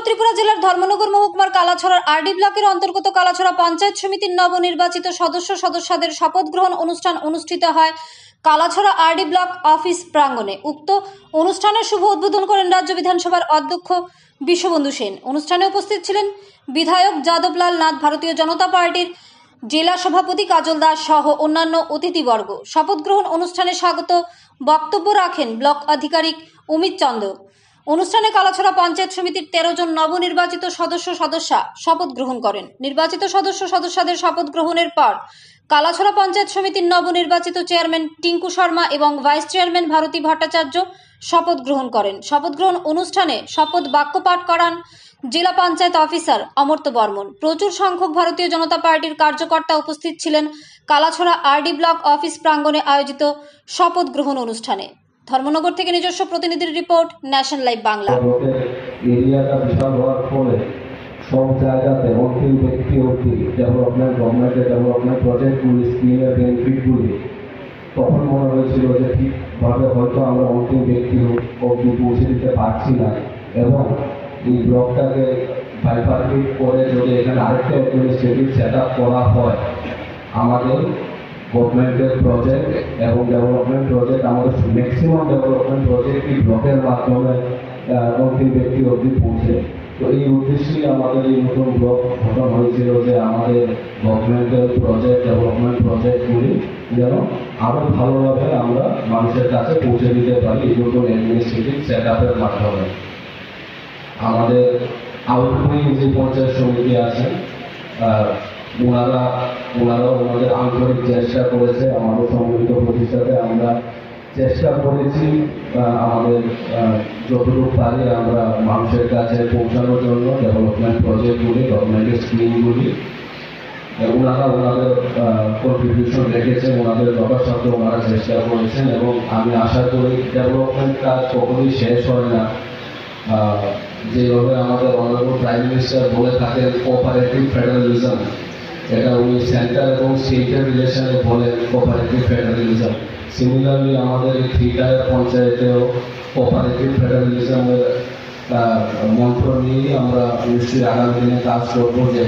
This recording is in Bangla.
ত্রিপুরা জেলার ধর্মনগর মহকুমার কালাছড়ার আরডি ব্লকের অন্তর্গত কালাছড়া পঞ্চায়েত সমিতির নবনির্বাচিত সদস্যদের শপথ গ্রহণ অনুষ্ঠান অনুষ্ঠিত হয় কালাছড়া আরডি ব্লক অফিস প্রাঙ্গণে। উক্ত অনুষ্ঠানের শুভ উদ্বোধন করেন রাজ্য বিধানসভার অধ্যক্ষ বিশ্ববন্ধু সেন। অনুষ্ঠানে উপস্থিত ছিলেন বিধায়ক যাদবলাল নাথ, ভারতীয় জনতা পার্টির জেলা সভাপতি কাজল দাস সহ অন্যান্য অতিথিবর্গ। শপথ গ্রহণ অনুষ্ঠানে স্বাগত বক্তব্য রাখেন ব্লক আধিকারিক অমিত চন্দ্র। অনুষ্ঠানে কালাছড়া পঞ্চায়েত সমিতির 13 জন নবনির্বাচিত সদস্যা শপথ গ্রহণ করেন। নির্বাচিত সদস্যদের শপথ গ্রহণের পর কালাছড়া পঞ্চায়েত সমিতির নবনির্বাচিত চেয়ারম্যান টিঙ্কু শর্মা এবং ভাইস চেয়ারম্যান ভারতী ভট্টাচার্য শপথ গ্রহণ করেন। শপথ গ্রহণ অনুষ্ঠানে শপথ বাক্য পাঠ করান জেলা পঞ্চায়েত অফিসার অমর্ত্য বর্মন। প্রচুর সংখ্যক ভারতীয় জনতা পার্টির কার্যকর্তা উপস্থিত ছিলেন কালাছড়া আরডি ব্লক অফিস প্রাঙ্গণে আয়োজিত শপথ গ্রহণ অনুষ্ঠানে। ধর্মনগর থেকে নিজস্ব প্রতিনিধির রিপোর্ট, ন্যাশনাল লাইভ বাংলা। এরিয়াটা বিশাল হওয়ার ফলে সব জায়গাতে অন্তিম ব্যক্তি অবধি ডেভেলপমেন্ট, গভর্নমেন্টের ডেভেলপমেন্ট প্রজেক্টগুলি, স্কিমের বেনিফিটগুলি তখন মনে হয়েছিল যে ঠিকভাবে হয়তো আমরা অন্তিম ব্যক্তি অবধি পৌঁছে দিতে পারছি না, এবং এই ব্লকটাকে বাইফার্কেট করে যদি এখানে আরেকটা অ্যাডমিনিস্ট্রেটিভ সেট আপ করা হয়, আমাদের গভর্নমেন্টের প্রজেক্ট এবং ডেভেলপমেন্ট প্রজেক্ট, আমাদের ম্যাক্সিমাম ডেভেলপমেন্ট প্রজেক্ট এই ব্লকের মাধ্যমে অন্তিম ব্যক্তি অবধি পৌঁছে। তো এই উদ্দেশ্যেই আমাদের এই নতুন ব্লক গঠন হয়েছিল যে আমাদের গভর্নমেন্টের প্রজেক্ট, ডেভেলপমেন্ট প্রজেক্টগুলি যেন আরও ভালোভাবে আমরা মানুষের কাছে পৌঁছে দিতে পারি এই নতুন অ্যাডমিনিস্ট্রেটিভ সেট আপের মাধ্যমে। আমাদের আউটগোয়িং যে পঞ্চায়েত সমিতি আছে ওনারাও ওনাদের আন্তরিক চেষ্টা করেছে। আমাদের সম্মিলিত প্রতিষ্ঠাতে আমরা চেষ্টা করেছি আমাদের যতটুকু পারি আমরা মানুষের কাছে পৌঁছানোর জন্য ডেভেলপমেন্ট প্রজেক্টগুলি, গভর্নমেন্টের স্কিমগুলি ওনারা ওনাদের কন্ট্রিবিউশন রেখেছেন, ওনাদের যথাসাধ্য ওনারা চেষ্টা করেছেন, এবং আমি আশা করি ডেভেলপমেন্ট কাজ কখনোই শেষ হয় না। যেভাবে আমাদের অনারেবল প্রাইম মিনিস্টার বলে থাকেন কোঅপারেটিভ ফেডারেলিজম, এটা উনি সেন্টার এবং স্টেটের রিলেশনে বলে কোঅপারেটিভ ফেডারেলিজম। সিমিলারলি আমাদের এই 3 টায়ার পঞ্চায়েতেও কোঅপারেটিভ ফেডারেলিজমের মন্ত্র নিয়েই আমরা নিশ্চয়ই আগামী দিনে কাজ করবো। যে